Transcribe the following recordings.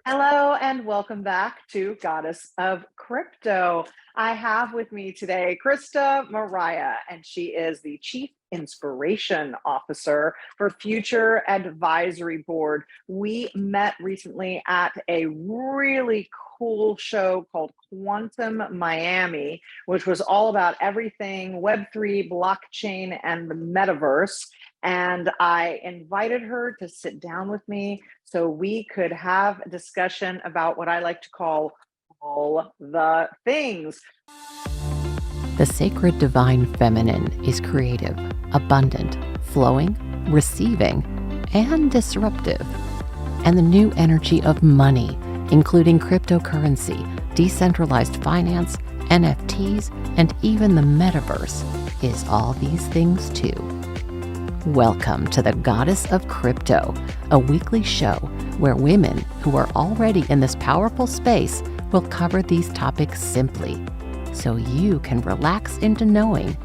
Hello and welcome back to Goddess of Crypto. I have with me today Christa Mariah, and she is the Chief Inspiration Officer for Future Advisory Board. We met recently at a really cool show called Quantum Miami, which was all about everything Web3, blockchain, and the metaverse. And I invited her to sit down with me so we could have a discussion about what I like to call all the things. The sacred divine feminine is creative, abundant, flowing, receiving, and disruptive. And the new energy of money, including cryptocurrency, decentralized finance, NFTs, and even the metaverse, is all these things too. Welcome to the Goddess of Crypto, a weekly show where women who are already in this powerful space will cover these topics simply, so you can relax into knowing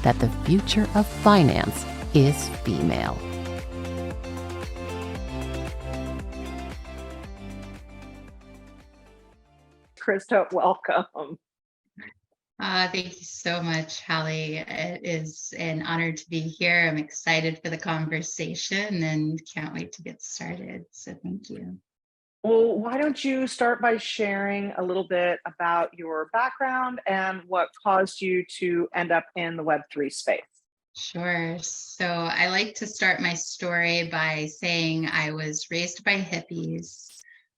that the future of finance is female. Christa, welcome. Thank you so much, Hallie. It is an honor to be here. I'm excited for the conversation and can't wait to get started. So thank you. Well, why don't you start by sharing a little bit about your background and what caused you to end up in the Web3 space? Sure. So I like to start my story by saying I was raised by hippies,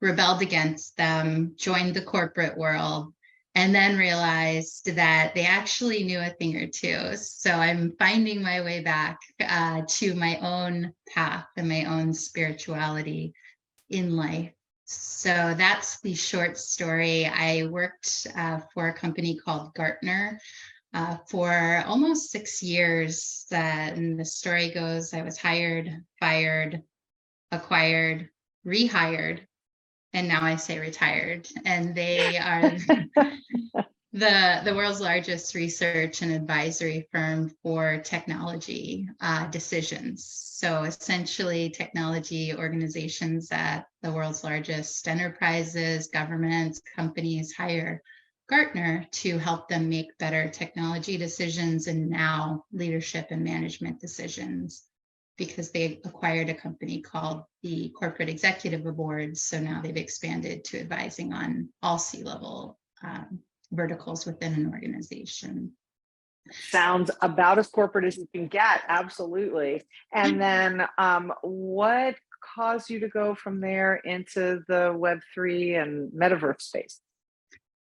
rebelled against them, joined the corporate world, and then realized that they actually knew a thing or two. So I'm finding my way back to my own path and my own spirituality in life. So that's the short story. I worked for a company called Gartner for almost 6 years. And the story goes, I was hired, fired, acquired, rehired, and now I say retired. And they are the world's largest research and advisory firm for technology decisions. So essentially technology organizations at the world's largest enterprises, governments, companies hire Gartner to help them make better technology decisions and now leadership and management decisions, because they acquired a company called the Corporate Executive Board. So now they've expanded to advising on all C-level verticals within an organization. Sounds about as corporate as you can get. Absolutely. And then what caused you to go from there into the Web3 and metaverse space?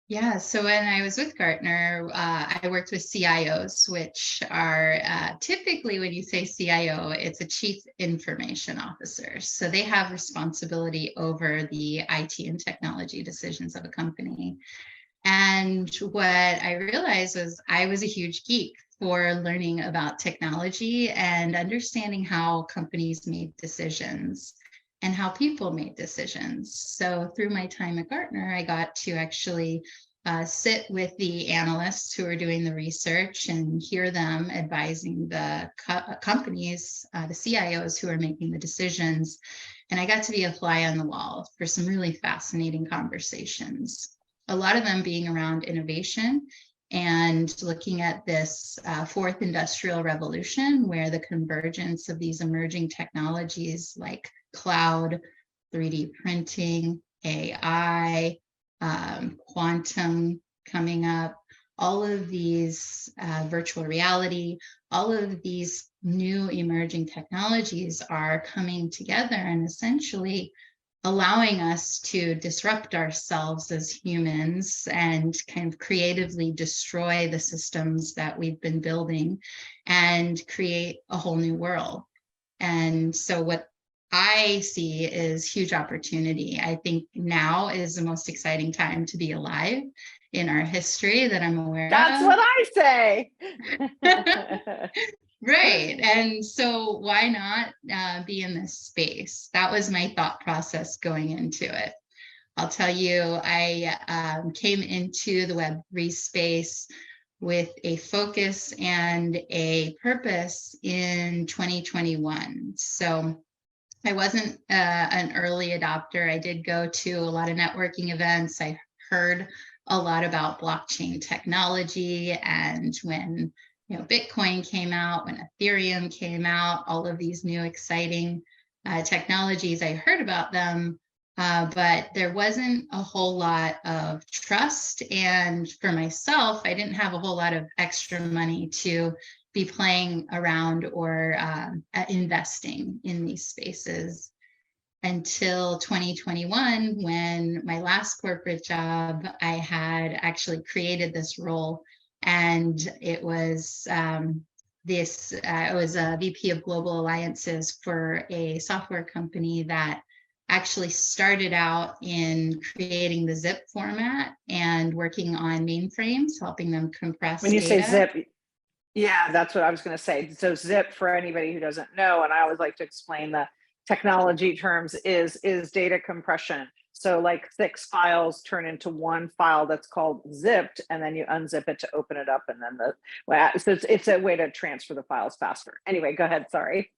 Yeah, so when I was with Gartner, I worked with CIOs, which are typically, when you say CIO, it's a Chief Information Officer. So they have responsibility over the IT and technology decisions of a company. And what I realized was I was a huge geek for learning about technology and understanding how companies made decisions and how people made decisions. So through my time at Gartner, I got to actually sit with the analysts who are doing the research and hear them advising the companies, the CIOs who are making the decisions. And I got to be a fly on the wall for some really fascinating conversations. A lot of them being around innovation and looking at this fourth industrial revolution, where the convergence of these emerging technologies like cloud, 3D printing, AI, quantum coming up, all of these virtual reality, all of these new emerging technologies are coming together and essentially allowing us to disrupt ourselves as humans and kind of creatively destroy the systems that we've been building and create a whole new world. And so what I see is huge opportunity. I think now is the most exciting time to be alive in our history that I'm aware of. That's what I say. Right. And so why not be in this space? That was my thought process going into it. I'll tell you, I came into the Web3 space with a focus and a purpose in 2021. So I wasn't an early adopter. I did go to a lot of networking events. I heard a lot about blockchain technology, and when Bitcoin came out, when Ethereum came out, all of these new exciting technologies, I heard about them, but there wasn't a whole lot of trust. And for myself, I didn't have a whole lot of extra money to be playing around or investing in these spaces until 2021, when my last corporate job, I had actually created this role. And it was I was a VP of Global Alliances for a software company that actually started out in creating the zip format and working on mainframes, helping them compress When you say data. zip, yeah, that's what I was going to say. So zip, for anybody who doesn't know, and I always like to explain the technology terms, is data compression. So like 6 files turn into one file that's called zipped, and then you unzip it to open it up, and then so it's a way to transfer the files faster. Anyway, go ahead. Sorry.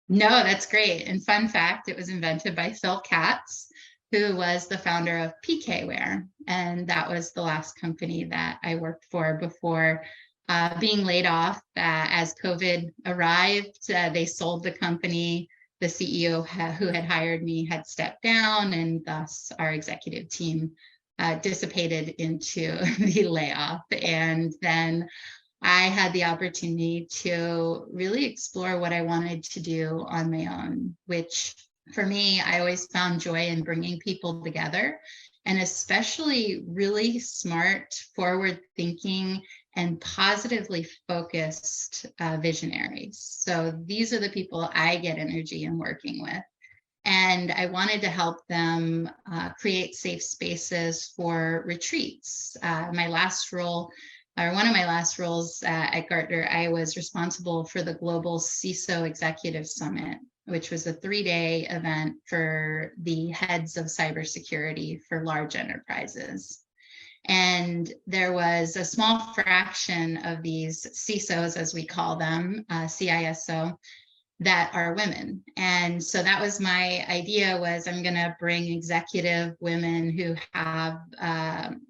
No, that's great. And fun fact, it was invented by Phil Katz, who was the founder of PKware. And that was the last company that I worked for before being laid off. As COVID arrived, they sold the company. The CEO who had hired me had stepped down, and thus our executive team dissipated into the layoff. And then I had the opportunity to really explore what I wanted to do on my own, which for me, I always found joy in bringing people together, and especially really smart, forward thinking, and positively focused visionaries. So these are the people I get energy in working with. And I wanted to help them create safe spaces for retreats. My last role, or one of my last roles at Gartner, I was responsible for the Global CISO Executive Summit, which was a 3-day event for the heads of cybersecurity for large enterprises. And there was a small fraction of these CISOs, as we call them, CISO, that are women. And so that was my idea, was I'm going to bring executive women who have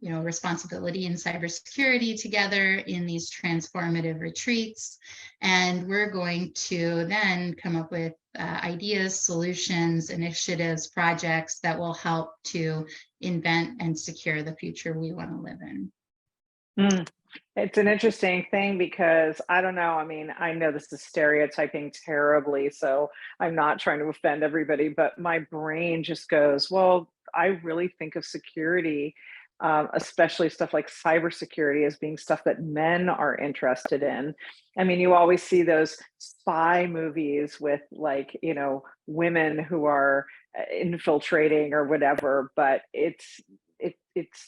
responsibility in cybersecurity together in these transformative retreats. And we're going to then come up with ideas, solutions, initiatives, projects that will help to invent and secure the future we want to live in. It's an interesting thing because I don't know. I mean, I know this is stereotyping terribly, so I'm not trying to offend everybody, but my brain just goes, well, I really think of security, especially stuff like cybersecurity, as being stuff that men are interested in. I mean, you always see those spy movies with, like, women who are infiltrating or whatever, but it's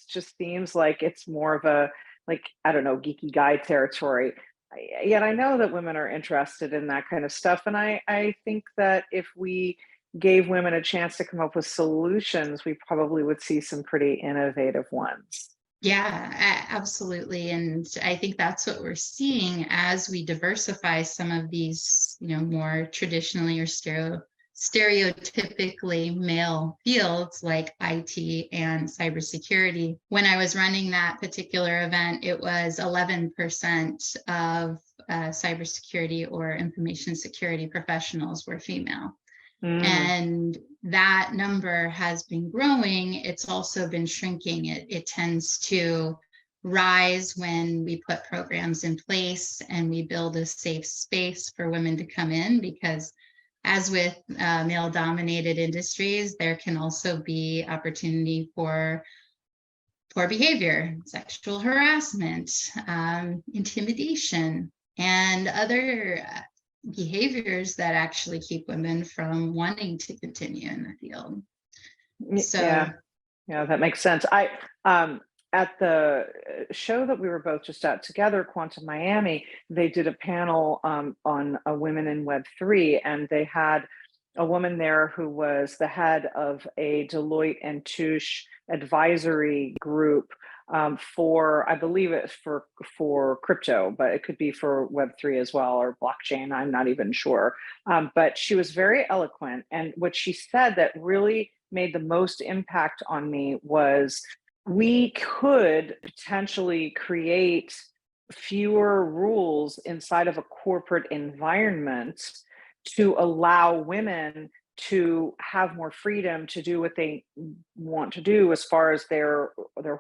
just seems like it's more of a, like, I don't know, geeky guy territory. Yet I know that women are interested in that kind of stuff. And I think that if we gave women a chance to come up with solutions, we probably would see some pretty innovative ones. Yeah, absolutely. And I think that's what we're seeing as we diversify some of these, more traditionally or stereotypically male fields like IT and cybersecurity. When I was running that particular event, it was 11% of cybersecurity or information security professionals were female. And that number has been growing. It's also been shrinking. It tends to rise when we put programs in place and we build a safe space for women to come in, because as with male-dominated industries, there can also be opportunity for poor behavior, sexual harassment, intimidation, and other behaviors that actually keep women from wanting to continue in the field. So yeah, that makes sense. I at the show that we were both just at together, Quantum Miami, they did a panel on women in Web3, and they had a woman there who was the head of a Deloitte and Touche advisory group for, I believe it's for crypto, but it could be for Web3 as well, or blockchain. I'm not even sure. But she was very eloquent. And what she said that really made the most impact on me was we could potentially create fewer rules inside of a corporate environment to allow women to have more freedom to do what they want to do as far as their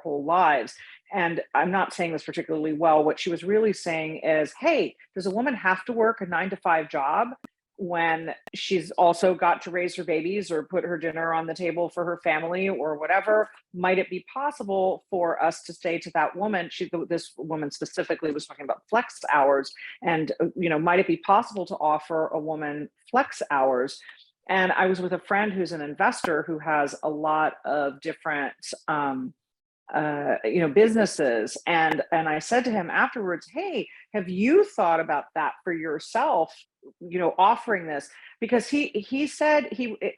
whole lives. And I'm not saying this particularly well. What she was really saying is, hey, does a woman have to work a 9 to 5 job when she's also got to raise her babies or put her dinner on the table for her family or whatever? Might it be possible for us to say to that woman, this woman specifically was talking about flex hours, and might it be possible to offer a woman flex hours? And I was with a friend who's an investor who has a lot of different businesses, and I said to him afterwards, hey, have you thought about that for yourself, offering this? Because he said,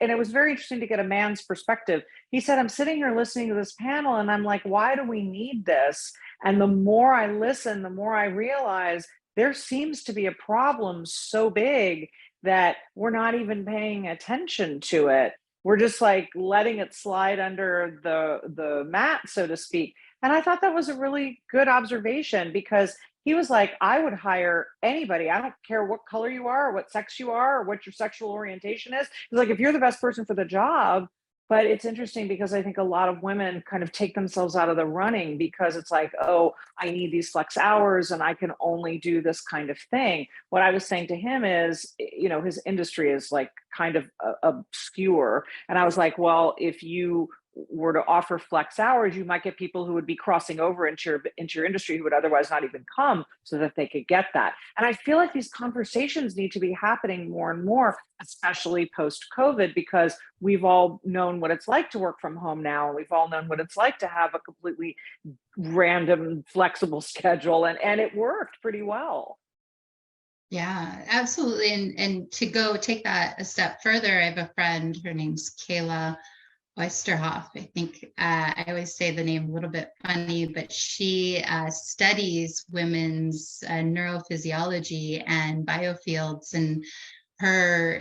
and it was very interesting to get a man's perspective. He said, I'm sitting here listening to this panel and I'm like, why do we need this? And the more I listen, the more I realize there seems to be a problem so big that we're not even paying attention to it. We're just like letting it slide under the mat, so to speak. And I thought that was a really good observation, because he was like, I would hire anybody. I don't care what color you are, or what sex you are, or what your sexual orientation is. He's like, if you're the best person for the job. But it's interesting because I think a lot of women kind of take themselves out of the running because it's like, oh, I need these flex hours and I can only do this kind of thing. What I was saying to him is, his industry is like kind of obscure. And I was like, well, if you were to offer flex hours, you might get people who would be crossing over into your industry who would otherwise not even come, so that they could get that. And I feel like these conversations need to be happening more and more, especially post COVID, because we've all known what it's like to work from home now, and we've all known what it's like to have a completely random flexible schedule, and it worked pretty well. Yeah, absolutely. And to go take that a step further, I have a friend, her name's Kayla Oysterhoff. I think I always say the name a little bit funny, but she studies women's neurophysiology and biofields. And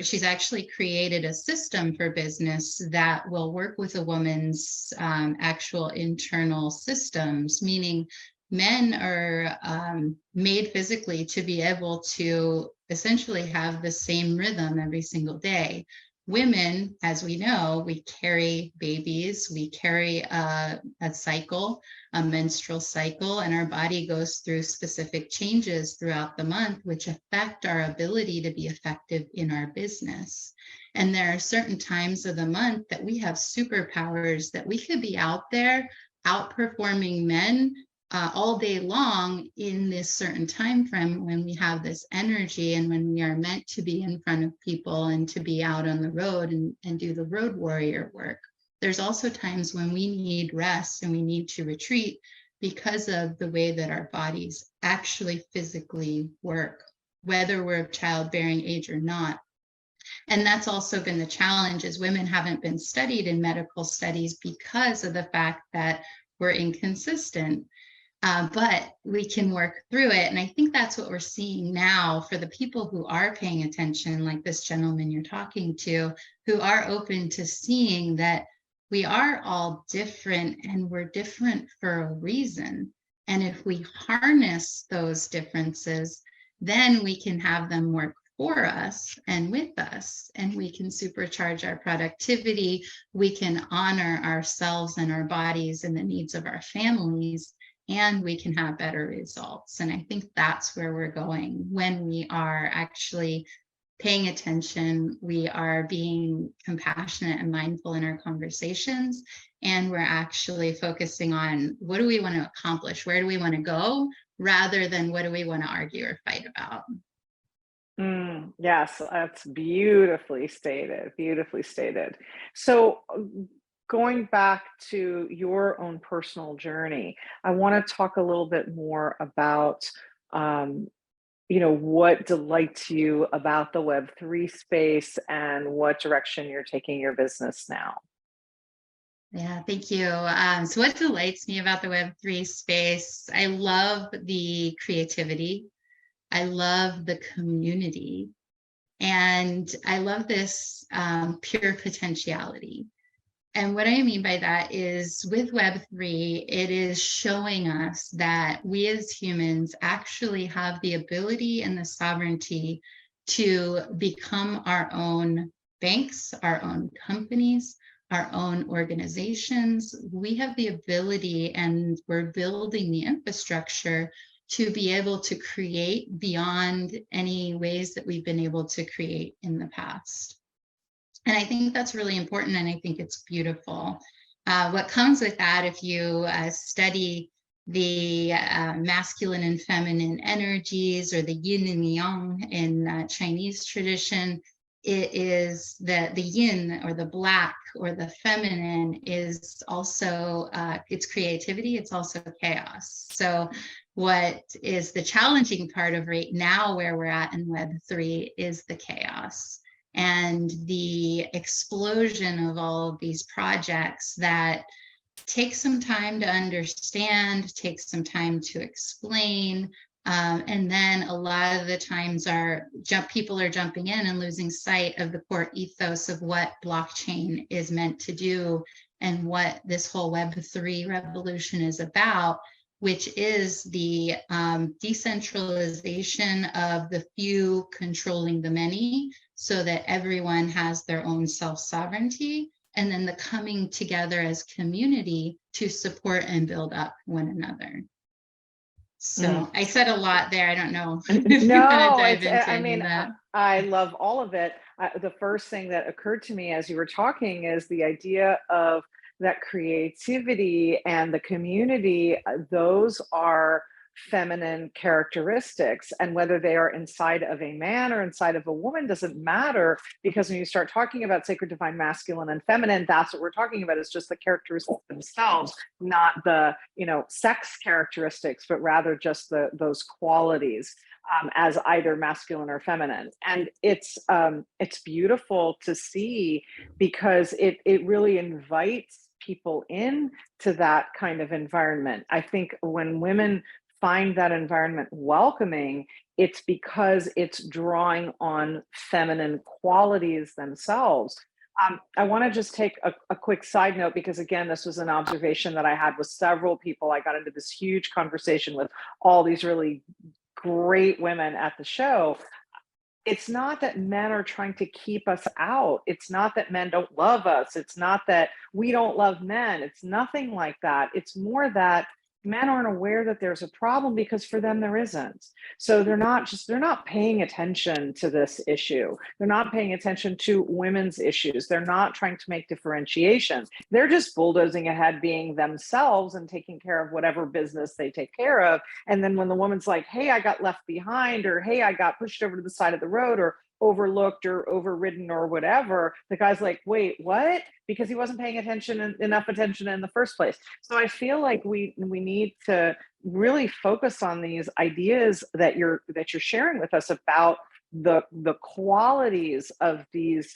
she's actually created a system for business that will work with a woman's actual internal systems, meaning men are made physically to be able to essentially have the same rhythm every single day. Women, as we know, we carry babies, we carry a cycle, a menstrual cycle, and our body goes through specific changes throughout the month, which affect our ability to be effective in our business. And there are certain times of the month that we have superpowers, that we could be out there outperforming men all day long in this certain time frame, when we have this energy and when we are meant to be in front of people and to be out on the road and do the road warrior work. There's also times when we need rest and we need to retreat because of the way that our bodies actually physically work, whether we're of childbearing age or not. And that's also been the challenge, is women haven't been studied in medical studies because of the fact that we're inconsistent. But we can work through it. And I think that's what we're seeing now for the people who are paying attention, like this gentleman you're talking to, who are open to seeing that we are all different and we're different for a reason. And if we harness those differences, then we can have them work for us and with us, and we can supercharge our productivity. We can honor ourselves and our bodies and the needs of our families, and we can have better results. And I think that's where we're going when we are actually paying attention. We are being compassionate and mindful in our conversations, and we're actually focusing on, what do we want to accomplish? Where do we want to go? Rather than what do we want to argue or fight about? Yes, that's beautifully stated. Beautifully stated. So, going back to your own personal journey, I want to talk a little bit more about, what delights you about the Web3 space and what direction you're taking your business now. Yeah, thank you. So what delights me about the Web3 space, I love the creativity. I love the community. And I love this pure potentiality. And what I mean by that is with Web3, it is showing us that we as humans actually have the ability and the sovereignty to become our own banks, our own companies, our own organizations. We have the ability, and we're building the infrastructure to be able to create beyond any ways that we've been able to create in the past. And I think that's really important, and I think it's beautiful. What comes with that, if you study the masculine and feminine energies, or the yin and the yang in Chinese tradition, it is that the yin, or the black, or the feminine, is also it's creativity, it's also chaos. So what is the challenging part of right now where we're at in Web3 is the chaos and the explosion of all of these projects that take some time to understand, take some time to explain, and then a lot of the times people are jumping in and losing sight of the core ethos of what blockchain is meant to do and what this whole Web3 revolution is about, which is the decentralization of the few controlling the many, so that everyone has their own self-sovereignty, and then the coming together as community to support and build up one another. So I said a lot there. I don't know if you want to No, dive it's, into I any of mean, that. I love all of it. The first thing that occurred to me as you were talking is the idea of that creativity and the community. Those are feminine characteristics. And whether they are inside of a man or inside of a woman doesn't matter, because when you start talking about sacred divine masculine and feminine, that's what we're talking about. It's just the characteristics themselves, not the, sex characteristics, but rather just those qualities, as either masculine or feminine. And it's beautiful to see, because it really invites people in to that kind of environment. I think when women find that environment welcoming, it's because it's drawing on feminine qualities themselves. I want to just take a quick side note, because again, this was an observation that I had with several people. I got into this huge conversation with all these really great women at the show. It's not that men are trying to keep us out. It's not that men don't love us. It's not that we don't love men. It's nothing like that. It's more that men aren't aware that there's a problem, because for them there isn't. So they're not paying attention to this issue. They're not paying attention to women's issues. They're not trying to make differentiations. They're just bulldozing ahead, being themselves and taking care of whatever business they take care of. And then when the woman's like, hey, I got left behind, or hey, I got pushed over to the side of the road, or overlooked or overridden or whatever, the guy's like, wait, what? Because he wasn't paying enough attention in the first place. So I feel like we need to really focus on these ideas that you're sharing with us about the qualities of these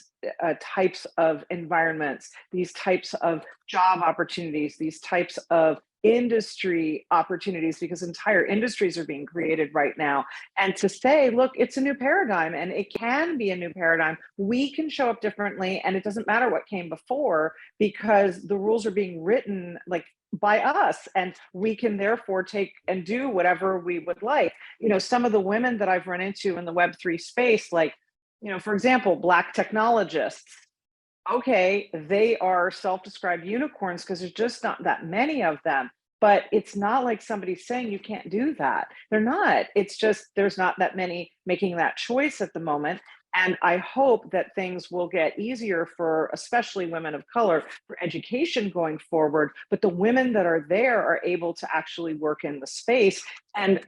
types of environments, these types of job opportunities, these types of industry opportunities, because entire industries are being created right now. And to say, look, it's a new paradigm, and it can be a new paradigm. We can show up differently, and it doesn't matter what came before, because the rules are being written like by us, and we can therefore take and do whatever we would like. Some of the women that I've run into in the Web3 space, like, for example, Black technologists. Okay, they are self-described unicorns because there's just not that many of them. But it's not like somebody's saying you can't do that. They're not. It's just there's not that many making that choice at the moment. And I hope that things will get easier for especially women of color for education going forward. But the women that are there are able to actually work in the space. And,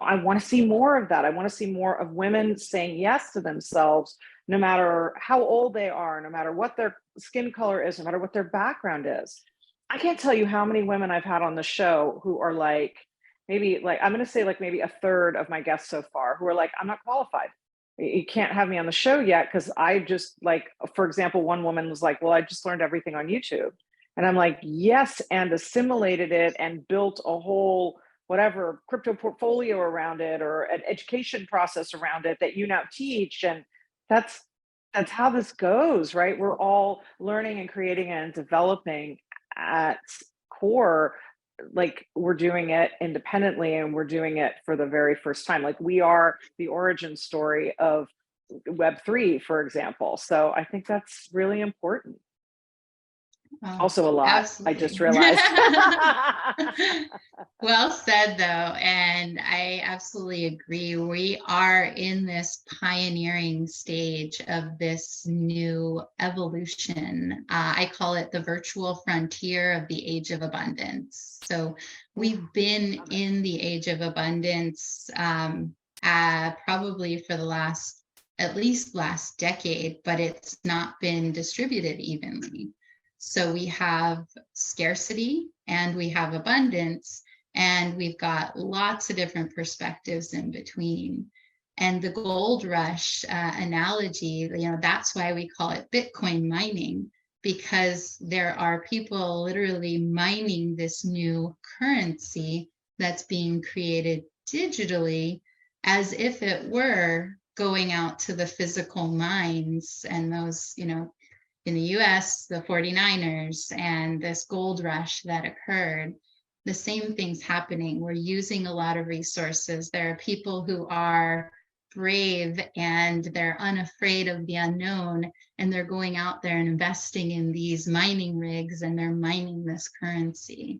I want to see more of that. I want to see more of women saying yes to themselves, no matter how old they are, no matter what their skin color is, no matter what their background is. I can't tell you how many women I've had on the show who are like, maybe like, I'm going to say like maybe a third of my guests so far, who are like, I'm not qualified. You can't have me on the show yet, because I just, like, for example, one woman was like, well, I just learned everything on YouTube. And I'm like, yes, and assimilated it and built a whole whatever crypto portfolio around it or an education process around it that you now teach. And that's that's how this goes, right? We're all learning and creating and developing at core, like we're doing it independently and we're doing it for the very first time. Like we are the origin story of Web3, for example. So I think that's really important. Oh, Also a lot, I just absolutely. realized. Well said, though. And I absolutely agree. We are in this pioneering stage of this new evolution. I call it the virtual frontier of the age of abundance. So we've been in the age of abundance probably for the at least last decade, but it's not been distributed evenly. So we have scarcity and we have abundance, and we've got lots of different perspectives in between. And the gold rush analogy, that's why we call it Bitcoin mining, because there are people literally mining this new currency that's being created digitally as if it were going out to the physical mines and those, in the US, the 49ers and this gold rush that occurred, the same thing's happening. We're using a lot of resources. There are people who are brave and they're unafraid of the unknown, and they're going out there and investing in these mining rigs, and they're mining this currency.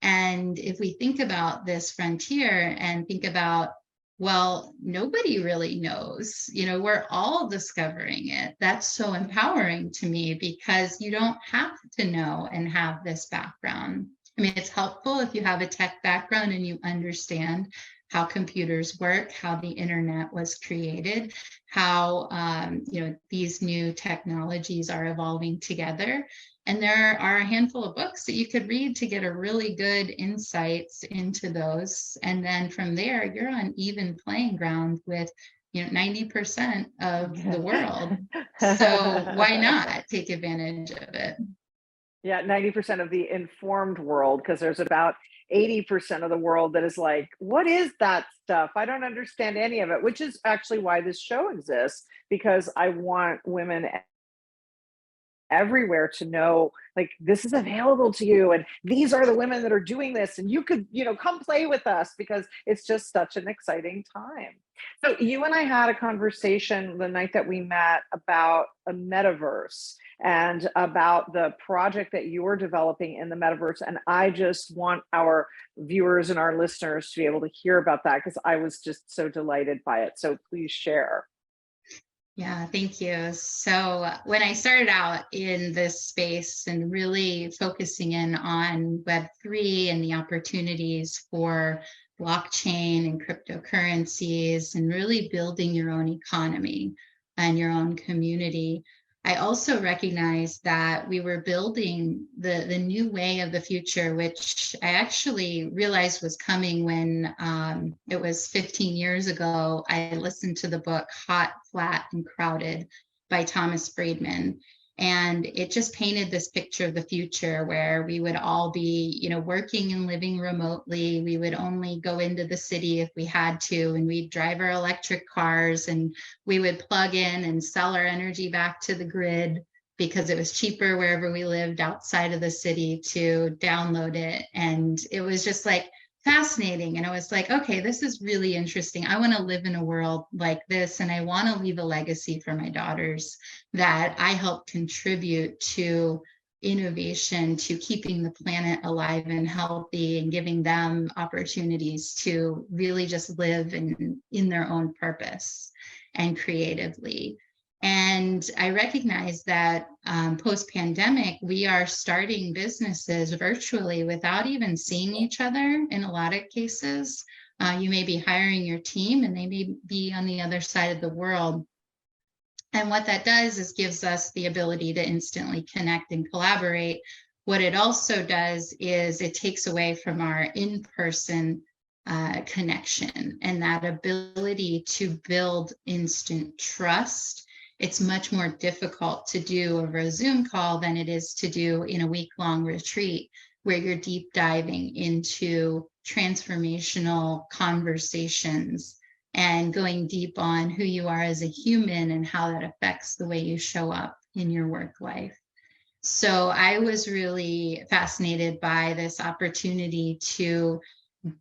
And if we think about this frontier and think about, well, nobody really knows, we're all discovering it. That's so empowering to me, because you don't have to know and have this background. I mean, it's helpful if you have a tech background and you understand how computers work, how the internet was created, how these new technologies are evolving together. And there are a handful of books that you could read to get a really good insights into those. And then from there, you're on even playing ground with 90% of the world. So why not take advantage of it? Yeah, 90% of the informed world, because there's about 80% of the world that is like, what is that stuff? I don't understand any of it, which is actually why this show exists, because I want women everywhere to know, like, this is available to you, and these are the women that are doing this, and you could come play with us, because it's just such an exciting time. So you and I had a conversation the night that we met about a metaverse and about the project that you are developing in the metaverse, and I just want our viewers and our listeners to be able to hear about that, because I was just so delighted by it. So please share. Yeah, thank you. So when I started out in this space and really focusing in on Web3 and the opportunities for blockchain and cryptocurrencies and really building your own economy and your own community, I also recognized that we were building the new way of the future, which I actually realized was coming when it was 15 years ago. I listened to the book Hot, Flat, and Crowded by Thomas Friedman. And it just painted this picture of the future where we would all be, working and living remotely. We would only go into the city if we had to, and we'd drive our electric cars, and we would plug in and sell our energy back to the grid because it was cheaper wherever we lived outside of the city to download it. And it was just like fascinating. And I was like, okay, this is really interesting. I want to live in a world like this, and I want to leave a legacy for my daughters that I help contribute to innovation, to keeping the planet alive and healthy, and giving them opportunities to really just live in their own purpose and creatively. And I recognize that post-pandemic, we are starting businesses virtually without even seeing each other in a lot of cases. You may be hiring your team and they may be on the other side of the world. And what that does is gives us the ability to instantly connect and collaborate. What it also does is it takes away from our in-person connection and that ability to build instant trust it's much more difficult to do over a Zoom call than it is to do in a week-long retreat where you're deep diving into transformational conversations and going deep on who you are as a human and how that affects the way you show up in your work life. So I was really fascinated by this opportunity to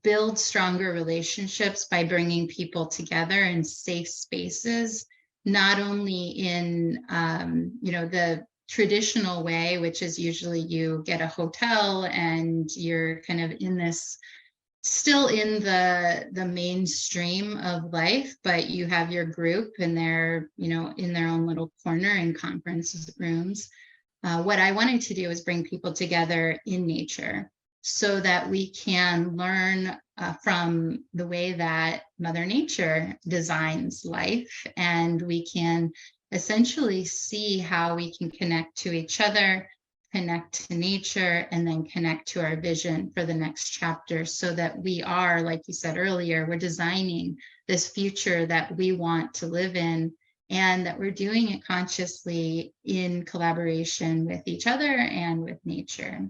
build stronger relationships by bringing people together in safe spaces, not only in the traditional way, which is usually you get a hotel and you're kind of in this, still in the mainstream of life, but you have your group and they're, in their own little corner in conference rooms. What I wanted to do is bring people together in nature so that we can learn from the way that Mother Nature designs life, and we can essentially see how we can connect to each other, connect to nature, and then connect to our vision for the next chapter, so that we are, like you said earlier, we're designing this future that we want to live in, and that we're doing it consciously in collaboration with each other and with nature.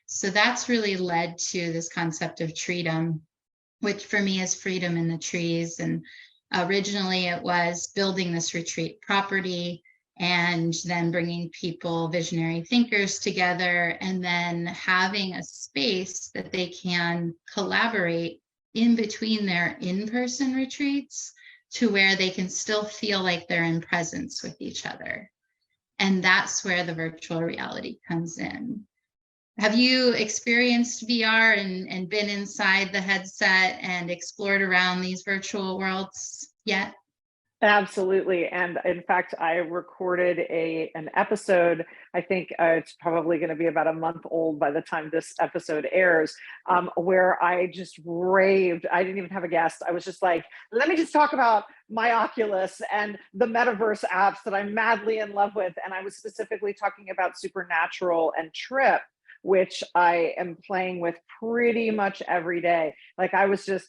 So that's really led to this concept of treedom, which for me is freedom in the trees. And originally it was building this retreat property and then bringing people, visionary thinkers together, and then having a space that they can collaborate in between their in-person retreats to where they can still feel like they're in presence with each other. And that's where the virtual reality comes in. Have you experienced VR and been inside the headset and explored around these virtual worlds yet? Absolutely. And in fact, I recorded an episode. I think it's probably going to be about a month old by the time this episode airs, where I just raved. I didn't even have a guest. I was just like, let me just talk about my Oculus and the metaverse apps that I'm madly in love with. And I was specifically talking about Supernatural and Trip, which I am playing with pretty much every day. Like I was just,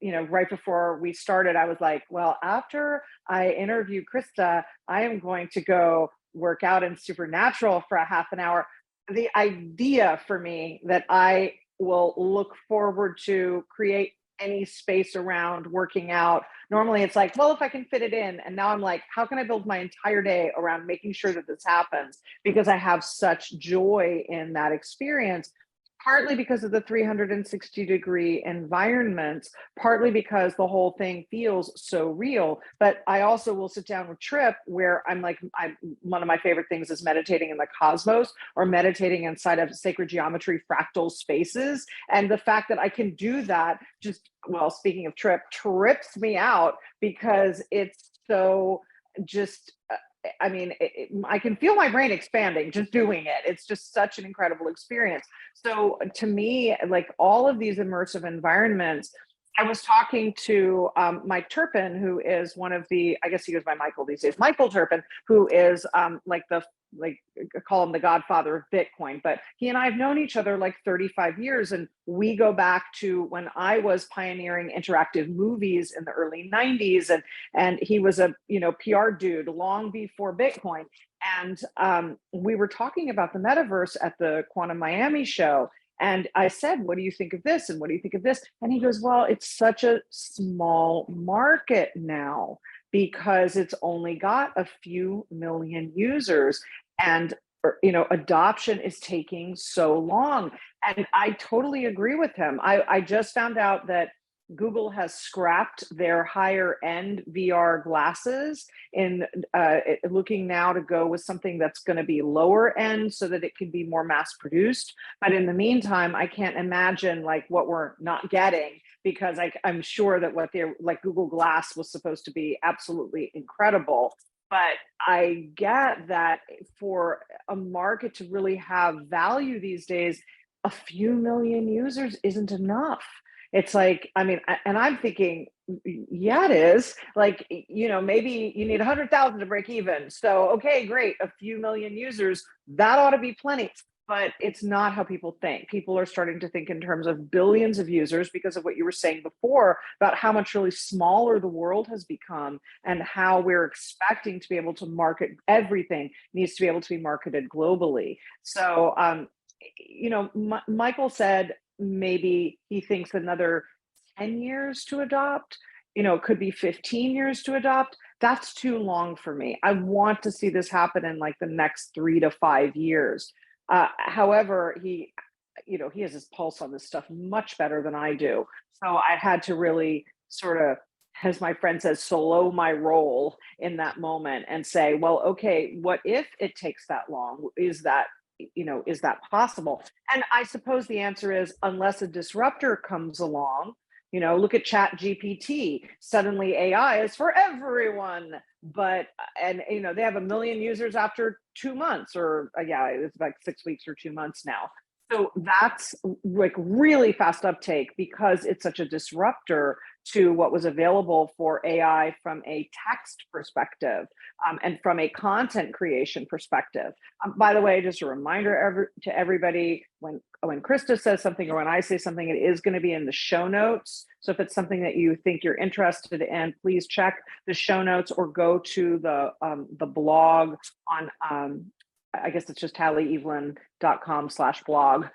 right before we started, I was like, well, after I interview Christa, I am going to go work out in Supernatural for a half an hour. The idea for me that I will look forward to create any space around working out. Normally it's like, well, if I can fit it in. And now I'm like, how can I build my entire day around making sure that this happens? Because I have such joy in that experience. Partly because of the 360-degree environments, partly because the whole thing feels so real. But I also will sit down with Trip where one of my favorite things is meditating in the cosmos or meditating inside of sacred geometry fractal spaces. And the fact that I can do that speaking of Trip, trips me out because it's so just I can feel my brain expanding just doing it. It's just such an incredible experience. So to me, like all of these immersive environments, I was talking to Mike Turpin, who is one of I guess he goes by Michael these days, Michael Turpin, who is I call him the godfather of Bitcoin, but he and I have known each other like 35 years. And we go back to when I was pioneering interactive movies in the early 90s. And he was a, PR dude long before Bitcoin. And we were talking about the metaverse at the Quantum Miami show. And I said, what do you think of this? And what do you think of this? And he goes, well, it's such a small market now because it's only got a few million users, and adoption is taking so long. And I totally agree with him. I just found out that Google has scrapped their higher end VR glasses in looking now to go with something that's going to be lower end so that it can be more mass produced. But in the meantime, I can't imagine like what we're not getting, because I'm sure that what they're like Google Glass was supposed to be absolutely incredible. But I get that for a market to really have value these days, a few million users isn't enough. It's like, and I'm thinking, yeah, it is. Like, maybe you need 100,000 to break even. So, okay, great. A few million users, that ought to be plenty. but it's not how people think. People are starting to think in terms of billions of users because of what you were saying before about how much really smaller the world has become and how we're expecting to be able to market everything needs to be able to be marketed globally. So, Michael said maybe he thinks another 10 years to adopt. It could be 15 years to adopt. That's too long for me. I want to see this happen in like the next 3 to 5 years. However, he has his pulse on this stuff much better than I do. So I had to really sort of, as my friend says, slow my roll in that moment and say, well, okay, what if it takes that long? Is that possible? And I suppose the answer is unless a disruptor comes along. Look at Chat GPT. Suddenly AI is for everyone. And they have 1 million users after 2 months, or yeah, it's like 6 weeks or 2 months now. So that's like really fast uptake because it's such a disruptor to what was available for AI from a text perspective, and from a content creation perspective. By the way, just a reminder to everybody, when Christa says something or when I say something, it is going to be in the show notes. So if it's something that you think you're interested in, please check the show notes or go to the blog on I guess it's just HallieEvelyn.com/blog,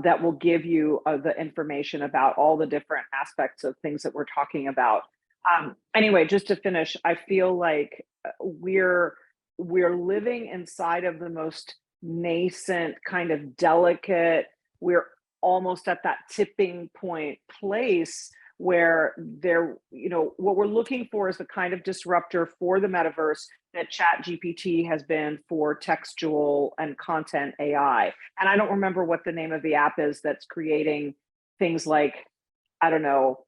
that will give you the information about all the different aspects of things that we're talking about. Anyway, just to finish, I feel like we're living inside of the most nascent, kind of delicate, we're almost at that tipping point place where what we're looking for is the kind of disruptor for the metaverse that Chat GPT has been for textual and content AI. And I don't remember what the name of the app is that's creating things like, I don't know,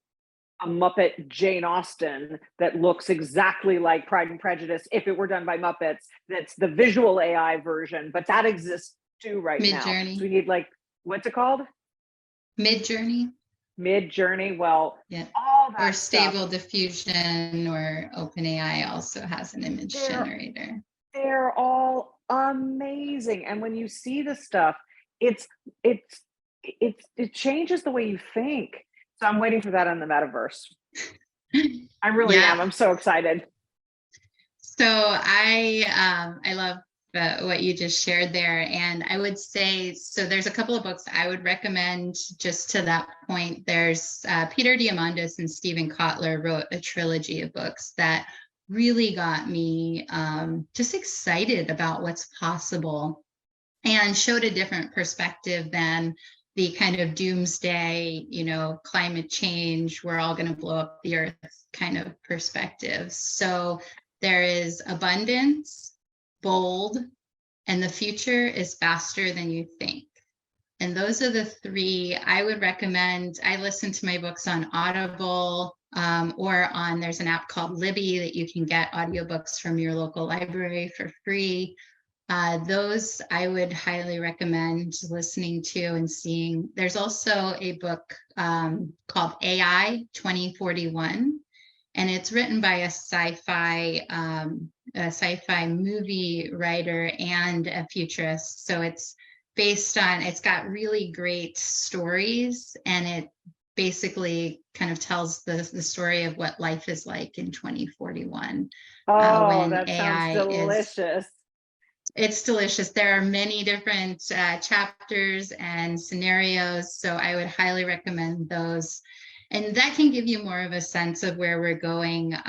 a Muppet Jane Austen that looks exactly like Pride and Prejudice if it were done by Muppets. That's the visual AI version, but that exists too right now. Midjourney. So we need what's it called? Midjourney. Well, yeah. All that or Stable stuff, Diffusion, or OpenAI also has an image generator. They're all amazing, and when you see the stuff, it changes the way you think. So I'm waiting for that in the metaverse. I really am. I'm so excited. So I love what you just shared there. And I would say, so there's a couple of books I would recommend just to that point. There's Peter Diamandis and Stephen Kotler wrote a trilogy of books that really got me just excited about what's possible and showed a different perspective than the kind of doomsday, climate change, we're all going to blow up the earth kind of perspective. So there is abundance, bold, and the future is faster than you think. And those are the three I would recommend. I listen to my books on Audible, there's an app called Libby that you can get audiobooks from your local library for free. Those I would highly recommend listening to and seeing. There's also a book called AI 2041. And it's written by a sci-fi movie writer and a futurist. So it's got really great stories, and it basically kind of tells the story of what life is like in 2041. Oh, that sounds delicious. It's delicious. There are many different chapters and scenarios, so I would highly recommend those. And that can give you more of a sense of where we're going. So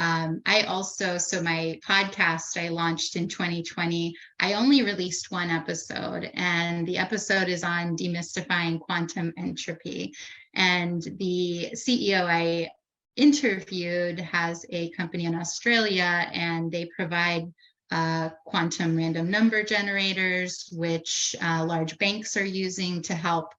my podcast I launched in 2020, I only released one episode, and the episode is on demystifying quantum entropy. And the CEO I interviewed has a company in Australia, and they provide quantum random number generators, which large banks are using to help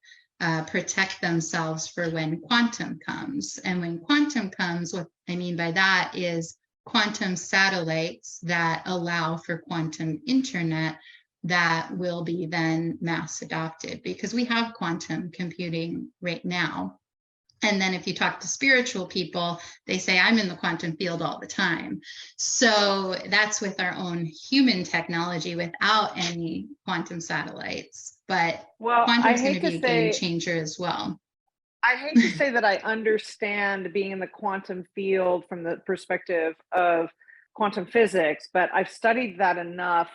protect themselves for when quantum comes. And when quantum comes, what I mean by that is quantum satellites that allow for quantum internet that will be then mass adopted, because we have quantum computing right now. And then if you talk to spiritual people, they say, I'm in the quantum field all the time. So that's with our own human technology without any quantum satellites. But Well, quantum is going to be a game changer as well. I hate to say that I understand being in the quantum field from the perspective of quantum physics, but I've studied that enough.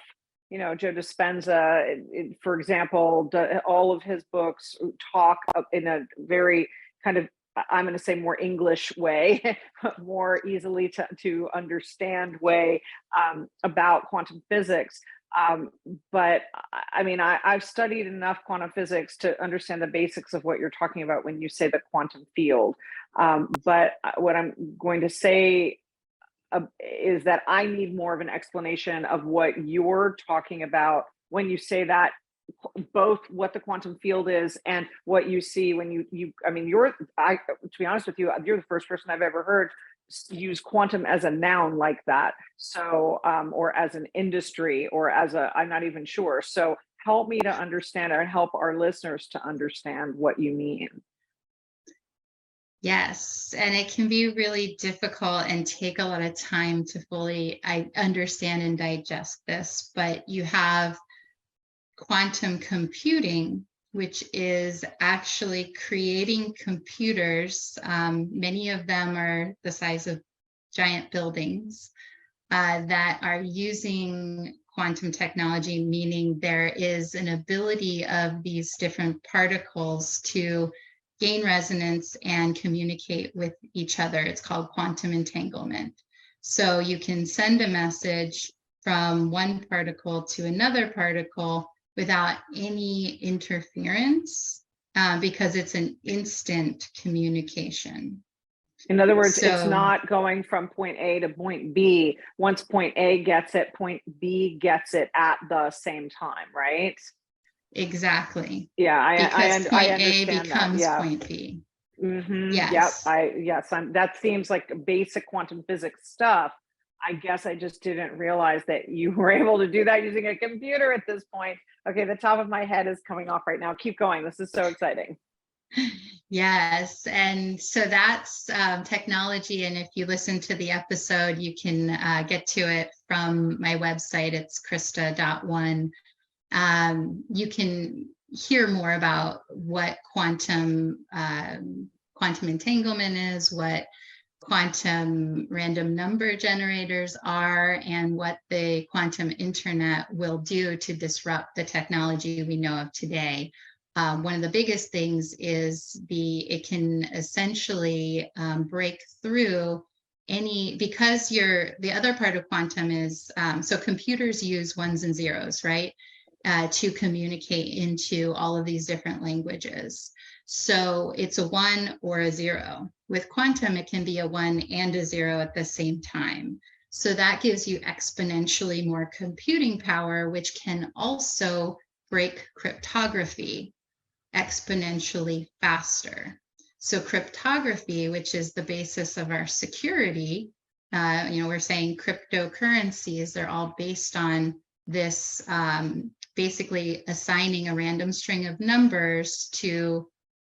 You know, Joe Dispenza, for example, all of his books talk in a very kind of, I'm going to say, more English way, more easily to understand way about quantum physics. Um, but I mean, I've studied enough quantum physics to understand the basics of what you're talking about when you say the quantum field. But what I'm going to say is that I need more of an explanation of what you're talking about when you say that, both what the quantum field is and what you see when I mean, to be honest with you, you're the first person I've ever heard use quantum as a noun like that. So, or as an industry, or as I'm not even sure. So help me to understand, or help our listeners to understand what you mean. Yes, and it can be really difficult and take a lot of time to fully understand and digest this, but you have quantum computing, which is actually creating computers. Many of them are the size of giant buildings that are using quantum technology, meaning there is an ability of these different particles to gain resonance and communicate with each other. It's called quantum entanglement. So you can send a message from one particle to another particle without any interference, because it's an instant communication. In other words, it's not going from point A to point B. Once point A gets it, point B gets it at the same time, right? Exactly. Yeah, because I point A understand becomes that. Yeah. point B. Mm-hmm. Yes. Yep. That seems like basic quantum physics stuff. I guess I just didn't realize that you were able to do that using a computer at this point. Okay, the top of my head is coming off right now. Keep going. This is so exciting. Yes. And so that's technology. And if you listen to the episode, you can get to it from my website. It's Christa.one. You can hear more about what quantum entanglement is, what quantum random number generators are, and what the quantum internet will do to disrupt the technology we know of today. One of the biggest things is it can essentially break through because the other part of quantum is, so computers use ones and zeros, right? To communicate into all of these different languages. So it's a 1 or a 0. With quantum, it can be a 1 and a 0 at the same time. So that gives you exponentially more computing power, which can also break cryptography exponentially faster. So cryptography, which is the basis of our security, we're saying cryptocurrencies, they're all based on this, basically assigning a random string of numbers to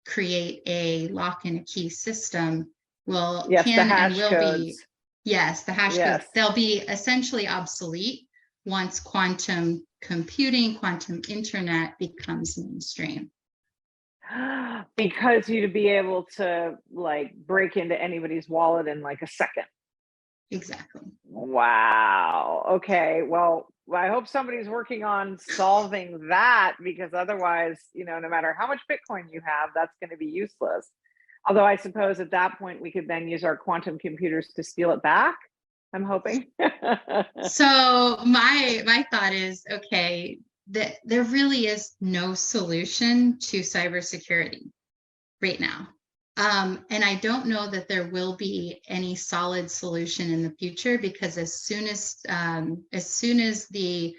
create a lock and a key system. The hash codes. Yes, the hash codes. They'll be essentially obsolete once quantum computing, quantum internet becomes mainstream. Because you'd be able to like break into anybody's wallet in like a second. Exactly. Wow. Okay. Well, I hope somebody's working on solving that, because otherwise, no matter how much Bitcoin you have, that's going to be useless. Although I suppose at that point we could then use our quantum computers to steal it back. I'm hoping. So my thought is, okay, that there really is no solution to cybersecurity right now. And I don't know that there will be any solid solution in the future, because as soon as the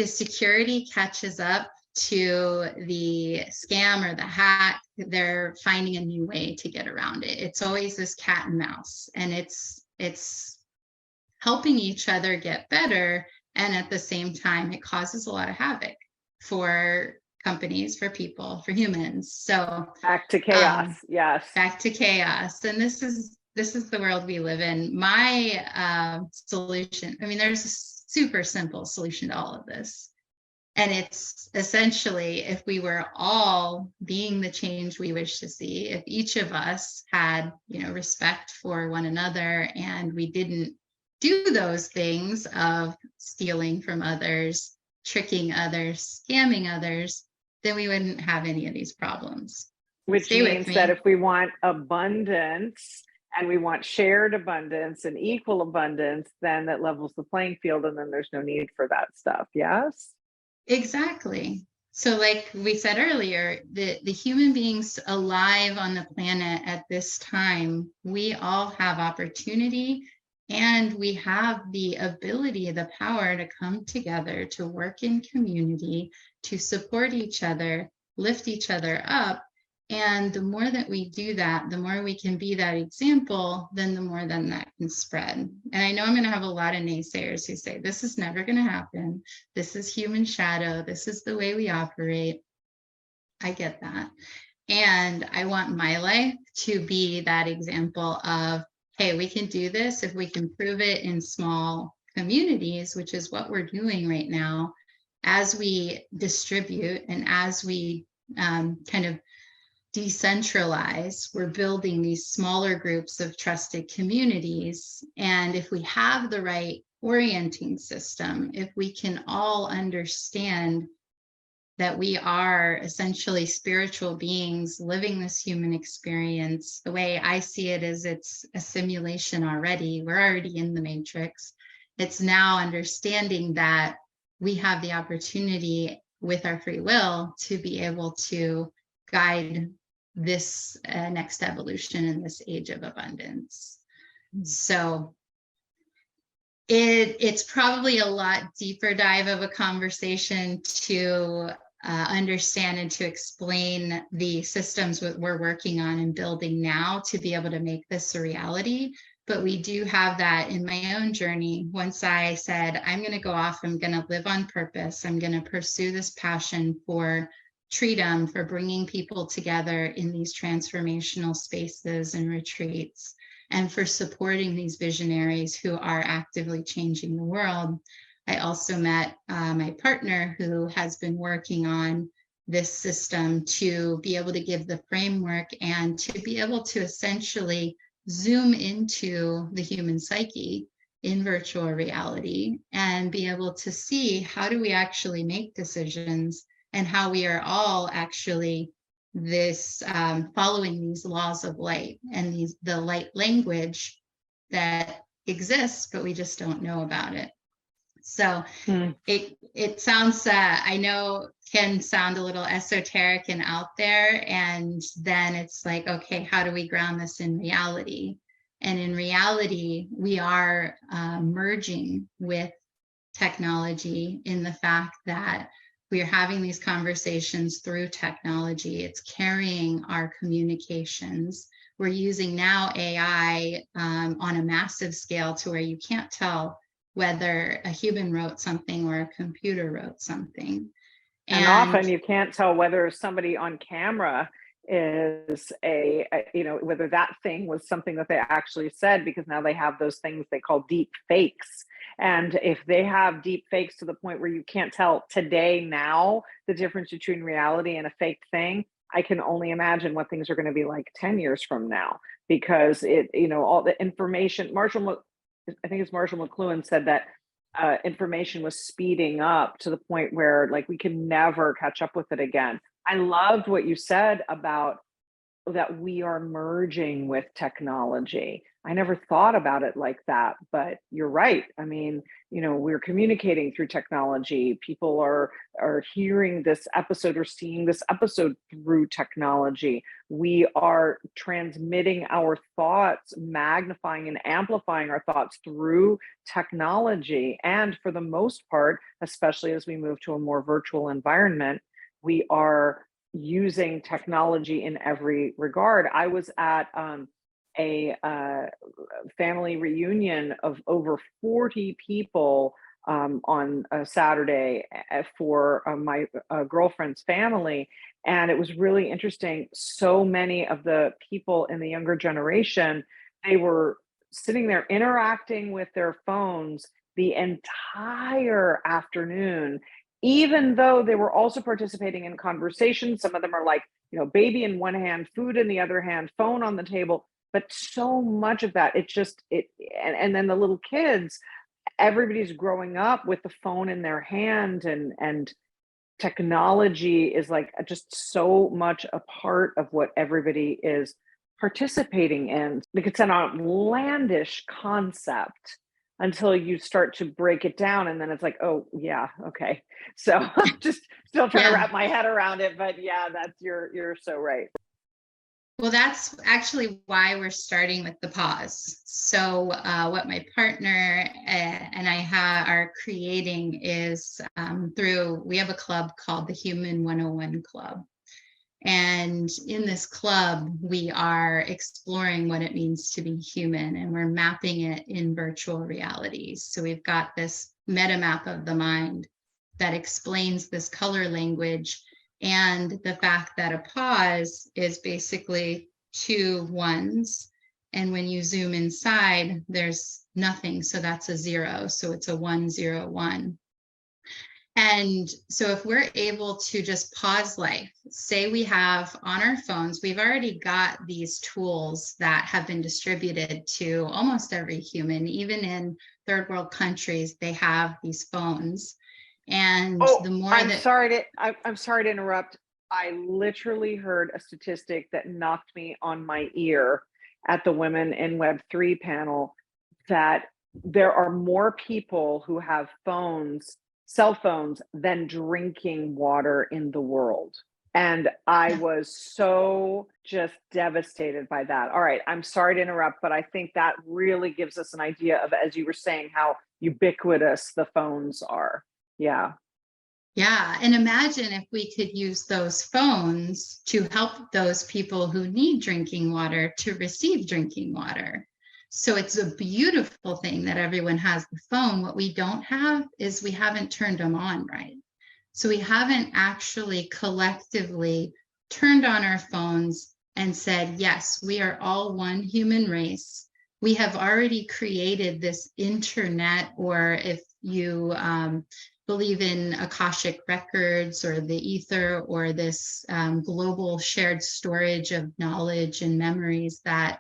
security catches up to the scam or the hack, they're finding a new way to get around it. It's always this cat and mouse, and it's helping each other get better. And at the same time, it causes a lot of havoc for companies, for people, for humans. So Back to chaos. Yes. back to chaos. And this is the world we live in. My solution, I mean, there's a super simple solution to all of this. And it's essentially, if we were all being the change we wish to see, if each of us had, respect for one another, and we didn't do those things of stealing from others, tricking others, scamming others, then we wouldn't have any of these problems. Which Stay means with that me. if we want abundance and we want shared abundance and equal abundance, then that levels the playing field, and then there's no need for that stuff. Yes. Exactly. So like we said earlier, the human beings alive on the planet at this time, we all have opportunity, and we have the ability, the power to come together, to work in community, to support each other, lift each other up. And the more that we do that, the more we can be that example, then the more then that can spread. And I know I'm going to have a lot of naysayers who say, this is never going to happen. This is human shadow. This is the way we operate. I get that. And I want my life to be that example of, hey, we can do this if we can prove it in small communities, which is what we're doing right now. As we distribute and as we kind of decentralize, we're building these smaller groups of trusted communities. And if we have the right orienting system, if we can all understand that we are essentially spiritual beings living this human experience, the way I see it is it's a simulation already. We're already in the matrix. It's now understanding that we have the opportunity with our free will to be able to guide this next evolution in this age of abundance. So it's probably a lot deeper dive of a conversation to understand and to explain the systems we're working on and building now to be able to make this a reality. But we do have that in my own journey. Once I said, I'm going to go off, I'm going to live on purpose, I'm going to pursue this passion for freedom, for bringing people together in these transformational spaces and retreats, and for supporting these visionaries who are actively changing the world. I also met my partner, who has been working on this system to be able to give the framework and to be able to essentially zoom into the human psyche in virtual reality and be able to see how do we actually make decisions, and how we are all actually following these laws of light and the light language that exists, but we just don't know about it. So it sounds, I know, can sound a little esoteric and out there. And then it's like, okay, how do we ground this in reality? And in reality, we are merging with technology in the fact that we are having these conversations through technology. It's carrying our communications. We're using now AI on a massive scale to where you can't tell whether a human wrote something or a computer wrote something. And often you can't tell whether somebody on camera is whether that thing was something that they actually said, because now they have those things they call deep fakes. And if they have deep fakes to the point where you can't tell today, now, the difference between reality and a fake thing, I can only imagine what things are going to be like 10 years from now, because all the information, I think it's Marshall McLuhan said that information was speeding up to the point where like we can never catch up with it again. I loved what you said about that we are merging with technology. I never thought about it like that, but you're right. I mean, we're communicating through technology. People are hearing this episode or seeing this episode through technology. We are transmitting our thoughts, magnifying and amplifying our thoughts through technology. And for the most part, especially as we move to a more virtual environment, we are using technology in every regard. I was at a family reunion of over 40 people on a Saturday for my girlfriend's family. And it was really interesting. So many of the people in the younger generation, they were sitting there interacting with their phones the entire afternoon, even though they were also participating in conversation. Some of them are like, baby in one hand, food in the other hand, phone on the table. But so much of that, and then the little kids, everybody's growing up with the phone in their hand, and technology is like just so much a part of what everybody is participating in. Like, it's an outlandish concept until you start to break it down, and then it's like, oh yeah, okay. So I'm just still trying to Yeah. wrap my head around it, but yeah, that's you're so right. Well, that's actually why we're starting with the pause. So, what my partner and I are creating is we have a club called the Human 101 Club. And in this club, we are exploring what it means to be human, and we're mapping it in virtual realities. So, we've got this meta map of the mind that explains this color language, and the fact that a pause is basically two ones. And when you zoom inside, there's nothing. So that's a 0. So it's a 101. And so if we're able to just pause life, say we have on our phones, we've already got these tools that have been distributed to almost every human, even in third world countries, they have these phones. And the more I'm sorry to interrupt. I literally heard a statistic that knocked me on my ear at the Women in Web3 panel, that there are more people who have cell phones, than drinking water in the world. And I was so just devastated by that. All right, I'm sorry to interrupt, but I think that really gives us an idea of, as you were saying, how ubiquitous the phones are. Yeah. Yeah. And imagine if we could use those phones to help those people who need drinking water to receive drinking water. So it's a beautiful thing that everyone has the phone. What we don't have is we haven't turned them on right. So we haven't actually collectively turned on our phones and said, yes, we are all one human race. We have already created this internet, or if you believe in Akashic records or the ether, or this global shared storage of knowledge and memories that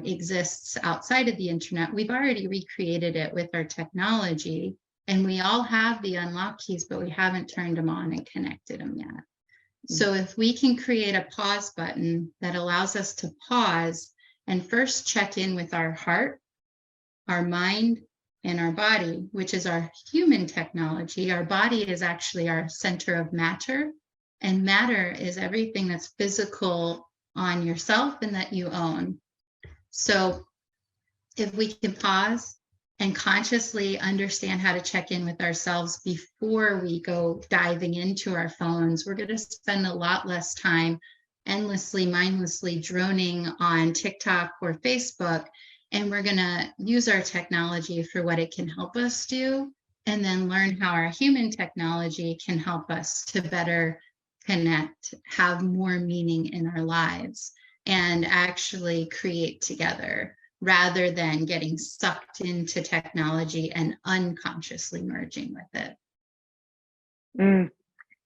exists outside of the internet, we've already recreated it with our technology. And we all have the unlock keys, but we haven't turned them on and connected them yet. So if we can create a pause button that allows us to pause and first check in with our heart, our mind, and our body, which is our human technology. Our body is actually our center of matter, and matter is everything that's physical on yourself and that you own. So if we can pause and consciously understand how to check in with ourselves before we go diving into our phones, we're going to spend a lot less time endlessly, mindlessly droning on TikTok or Facebook. And we're going to use our technology for what it can help us do, and then learn how our human technology can help us to better connect, have more meaning in our lives, and actually create together, rather than getting sucked into technology and unconsciously merging with it.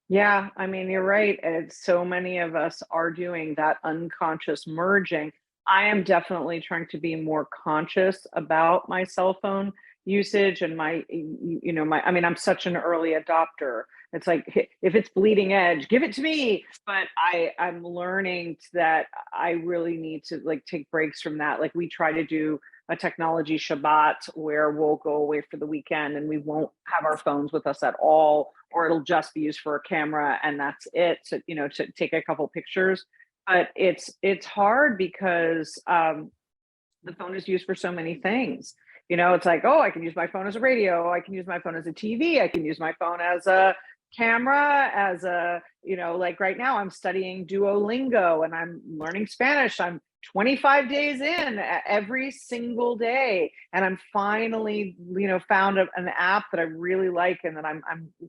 Yeah, I mean, you're right. And so many of us are doing that unconscious merging. I am definitely trying to be more conscious about my cell phone usage and I mean, I'm such an early adopter. It's like, if it's bleeding edge, give it to me. But I'm learning that I really need to like take breaks from that. Like, we try to do a technology Shabbat where we'll go away for the weekend and we won't have our phones with us at all, or it'll just be used for a camera and that's it. So, to take a couple pictures. But it's hard because the phone is used for so many things. It's like, oh, I can use my phone as a radio, I can use my phone as a TV, I can use my phone as a camera as a, like right now I'm studying Duolingo and I'm learning Spanish. I'm 25 days in every single day. And I'm finally, found an app that I really like and that I'm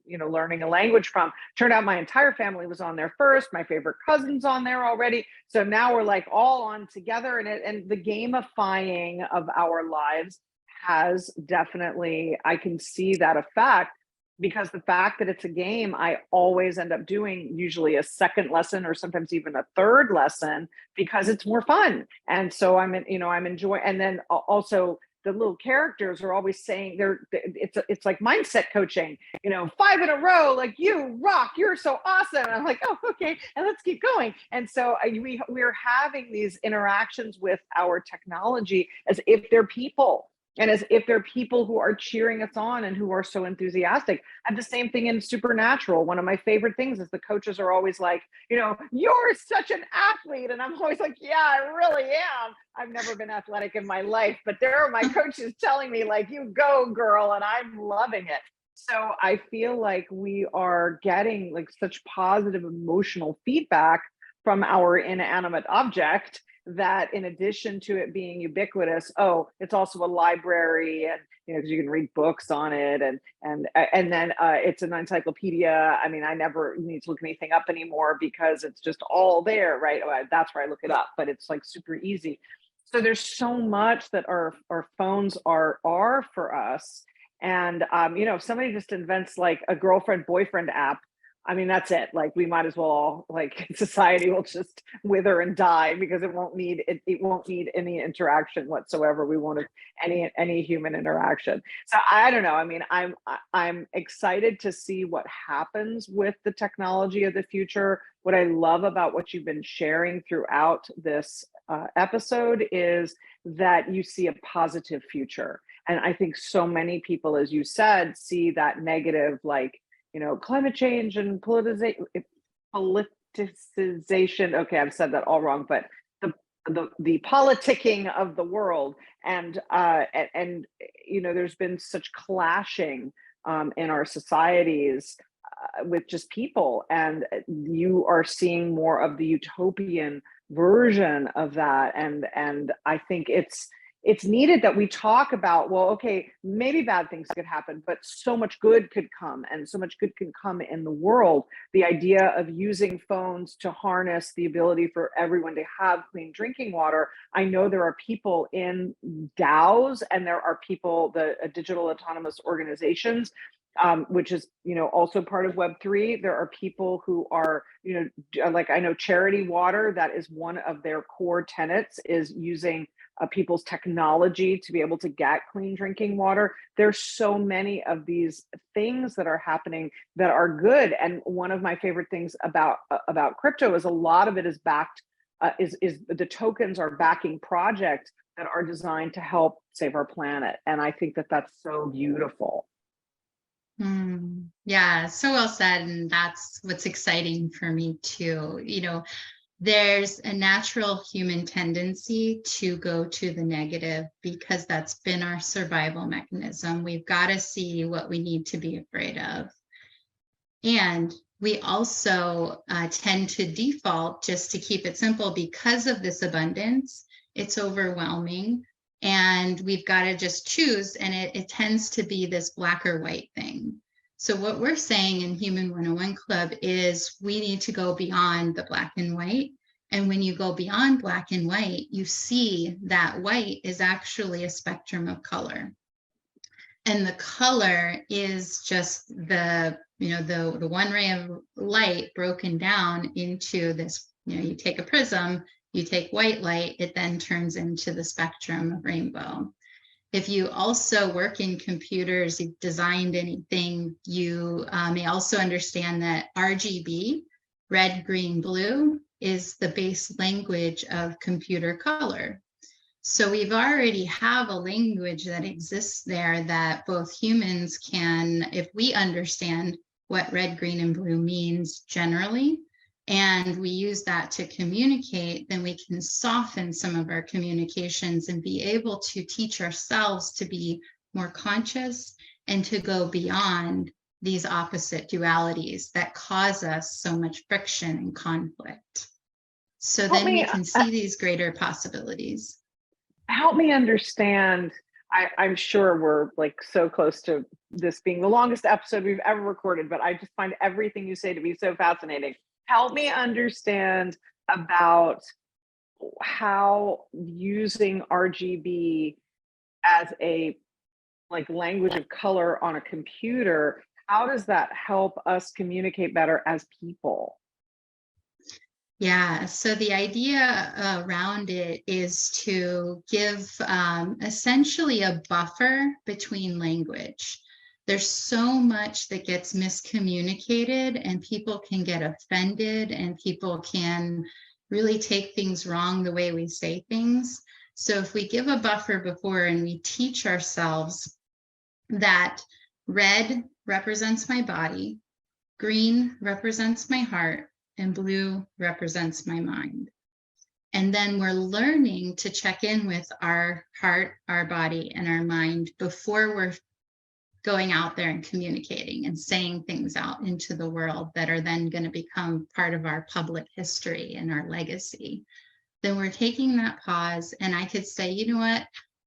learning a language from. Turned out my entire family was on there first. My favorite cousin's on there already. So now we're like all on together, and the gamifying of our lives has definitely, I can see that effect, because the fact that it's a game, I always end up doing usually a second lesson or sometimes even a third lesson because it's more fun. And so I'm enjoying, and then also the little characters are always saying it's like mindset coaching, 5 in a row, like you rock, you're so awesome. And I'm like, oh, okay. And let's keep going. And so we're having these interactions with our technology as if they're people, and as if they're people who are cheering us on and who are so enthusiastic. I have the same thing in Supernatural. One of my favorite things is the coaches are always like, you're such an athlete. And I'm always like, yeah, I really am. I've never been athletic in my life, but there are my coaches telling me like, you go girl. And I'm loving it. So I feel like we are getting like such positive emotional feedback from our inanimate object, that in addition to it being ubiquitous, it's also a library, and because you can read books on it, and then it's an encyclopedia. I mean, I never need to look anything up anymore because it's just all there, right? That's where I look it up, but it's like super easy. So there's so much that our phones are for us. And if somebody just invents like a girlfriend boyfriend app, I mean, that's it. Like, we might as well all, like, society will just wither and die because it won't need any interaction whatsoever. We won't have any human interaction. So I don't know. I mean, I'm excited to see what happens with the technology of the future. What I love about what you've been sharing throughout this episode is that you see a positive future. And I think so many people, as you said, see that negative, like, climate change and politicization. Okay, I've said that all wrong, but the politicking of the world, and there's been such clashing in our societies with just people, and you are seeing more of the utopian version of that, and I think it's needed that we talk about, well, okay, maybe bad things could happen, but so much good could come, and so much good can come in the world. The idea of using phones to harness the ability for everyone to have clean drinking water. I know there are people in DAOs, and there are people, the digital autonomous organizations, which is, also part of Web3. There are people who are, like, I know Charity Water, that is one of their core tenets, is using people's technology to be able to get clean drinking water. There's so many of these things that are happening that are good. And one of my favorite things about crypto is a lot of it is backed, is the tokens are backing projects that are designed to help save our planet. And I think that that's so beautiful. Yeah, so well said. And that's what's exciting for me too. There's a natural human tendency to go to the negative because that's been our survival mechanism. We've got to see what we need to be afraid of. And we also tend to default, just to keep it simple, because of this abundance. It's overwhelming. And we've got to just choose. And it tends to be this black or white thing. So what we're saying in Human 101 Club is we need to go beyond the black and white. And when you go beyond black and white, you see that white is actually a spectrum of color. And the color is just the one ray of light broken down into this, you take a prism, you take white light, it then turns into the spectrum of rainbow. If you also work in computers, you've designed anything, you may also understand that RGB, red, green, blue, is the base language of computer color. So we've already have a language that exists there that both humans can, if we understand what red, green, and blue means generally, and we use that to communicate, then we can soften some of our communications and be able to teach ourselves to be more conscious and to go beyond these opposite dualities that cause us so much friction and conflict. So Help then we me, can see these greater possibilities. help me understand. I'm sure we're like so close to this being the longest episode we've ever recorded, but I just find everything you say to be so fascinating. Help me understand about how using RGB as a like language of color on a computer, how does that help us communicate better as people? Yeah, so the idea around it is to give essentially a buffer between language. There's so much that gets miscommunicated, and people can get offended, and people can really take things wrong the way we say things. So if we give a buffer before and we teach ourselves that red represents my body, green represents my heart, and blue represents my mind. And then we're learning to check in with our heart, our body, and our mind before we're going out there and communicating and saying things out into the world that are then going to become part of our public history and our legacy. Then we're taking that pause, and I could say, you know what,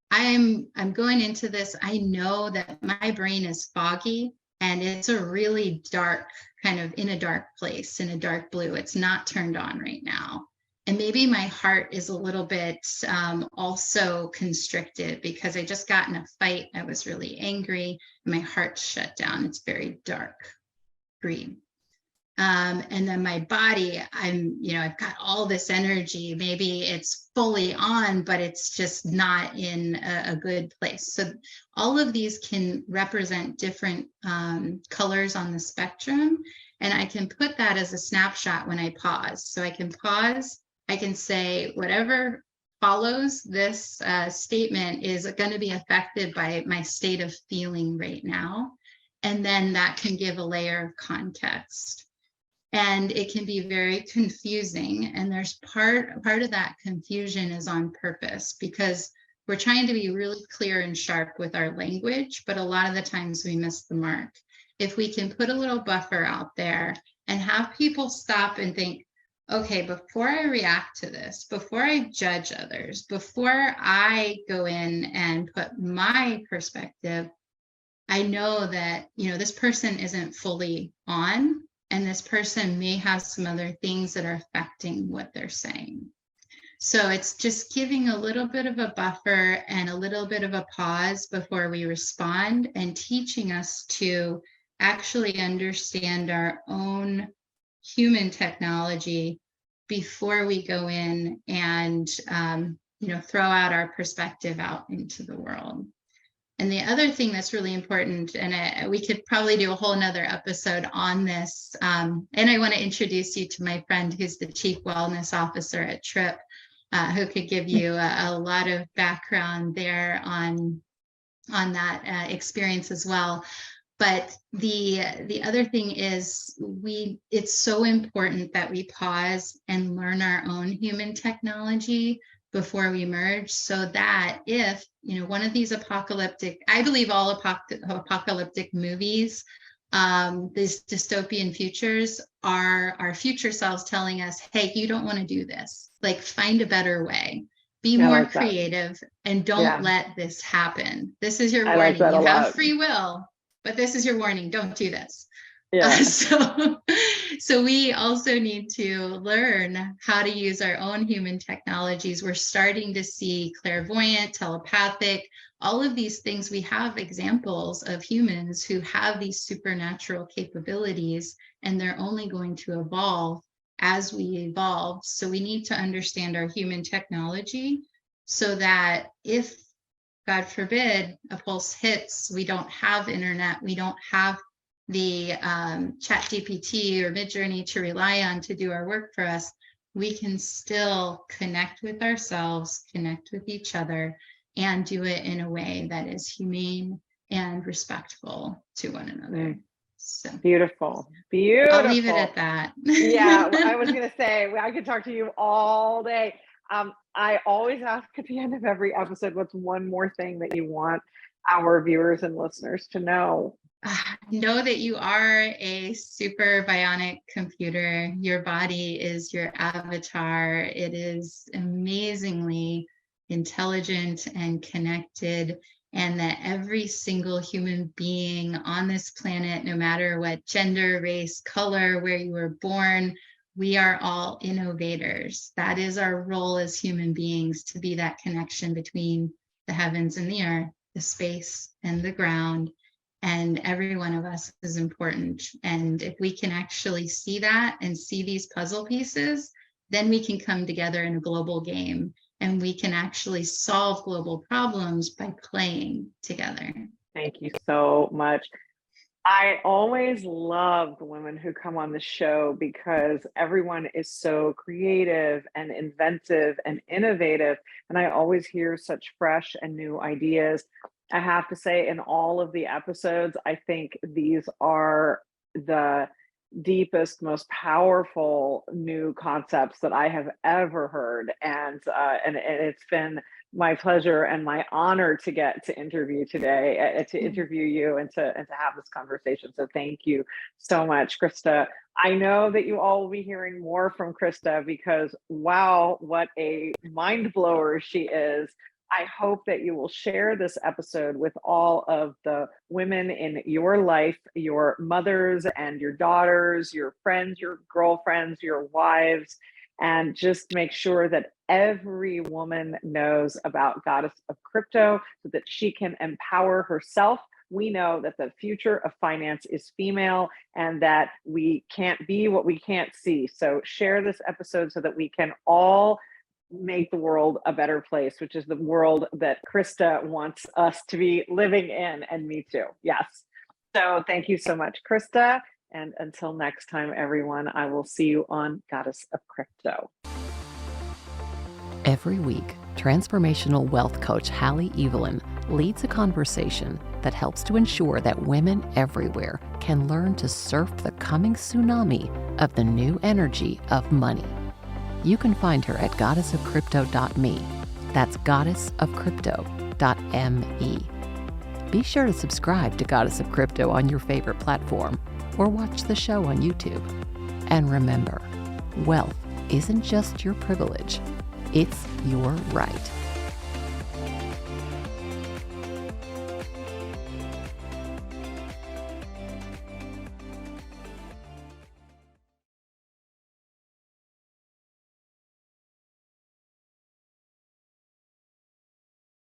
I'm going into this. I know that my brain is foggy and it's a really dark, kind of in a dark place, in a dark blue. It's not turned on right now. And maybe my heart is a little bit also constricted because I just got in a fight. I was really angry. My heart shut down. It's very dark green. And then my body, I've got all this energy. Maybe it's fully on, but it's just not in a good place. So all of these can represent different colors on the spectrum. And I can put that as a snapshot when I pause. So I can pause, I can say whatever follows this statement is going to be affected by my state of feeling right now. And then that can give a layer of context. And it can be very confusing. And there's part of that confusion is on purpose because we're trying to be really clear and sharp with our language, but a lot of the times we miss the mark. If we can put a little buffer out there and have people stop and think, okay, before I react to this, before I judge others, before I go in and put my perspective, I know that, this person isn't fully on. And this person may have some other things that are affecting what they're saying. So it's just giving a little bit of a buffer and a little bit of a pause before we respond, and teaching us to actually understand our own human technology before we go in and throw out our perspective out into the world. And the other thing that's really important, and we could probably do a whole nother episode on this, and I want to introduce you to my friend who's the Chief Wellness Officer at TRIP, who could give you a lot of background there on that experience as well. But the other thing is it's so important that we pause and learn our own human technology before we merge, so that if one of these I believe all apocalyptic movies, these dystopian futures are our future selves telling us, hey, you don't want to do this, like find a better way, be more creative, and don't let this happen. This is your warning. You have free will, but this is your warning. Don't do this. Yeah. So we also need to learn how to use our own human technologies. We're starting to see clairvoyant, telepathic, all of these things. We have examples of humans who have these supernatural capabilities, and they're only going to evolve as we evolve. So we need to understand our human technology so that if, God forbid, a pulse hits, we don't have internet, we don't have the chat GPT or Midjourney to rely on to do our work for us, we can still connect with ourselves, connect with each other, and do it in a way that is humane and respectful to one another. So Beautiful. I'll leave it at that. Yeah, I was going to say, I could talk to you all day. I always ask at the end of every episode, what's one more thing that you want our viewers and listeners to know Know that you are a super bionic computer. Your body is your avatar. It is amazingly intelligent and connected, and that every single human being on this planet, no matter what gender, race, color, where you were born, we are all innovators. That is our role as human beings, to be that connection between the heavens and the earth, the space and the ground, and every one of us is important. And if we can actually see that and see these puzzle pieces, then we can come together in a global game, and we can actually solve global problems by playing together. Thank you so much. I always love the women who come on the show because everyone is so creative and inventive and innovative. And I always hear such fresh and new ideas. I have to say, in all of the episodes, I think these are the deepest, most powerful new concepts that I have ever heard. And it's been my pleasure and my honor to get to interview today, to interview you and to have this conversation. So thank you so much, Christa. I know that you all will be hearing more from Christa because wow, what a mind blower she is. I hope that you will share this episode with all of the women in your life, your mothers and your daughters, your friends, your girlfriends, your wives, and just make sure that every woman knows about Goddess of Crypto so that she can empower herself. We know that the future of finance is female and that we can't be what we can't see. So share this episode so that we can all make the world a better place, which is the world that Christa wants us to be living in, and me too. Yes. So thank you so much, Christa. And until next time, everyone, I will see you on Goddess of Crypto. Every week, transformational wealth coach Hallie Evelyn leads a conversation that helps to ensure that women everywhere can learn to surf the coming tsunami of the new energy of money. You can find her at goddessofcrypto.me. That's goddessofcrypto.me. Be sure to subscribe to Goddess of Crypto on your favorite platform or watch the show on YouTube. And remember, wealth isn't just your privilege, it's your right.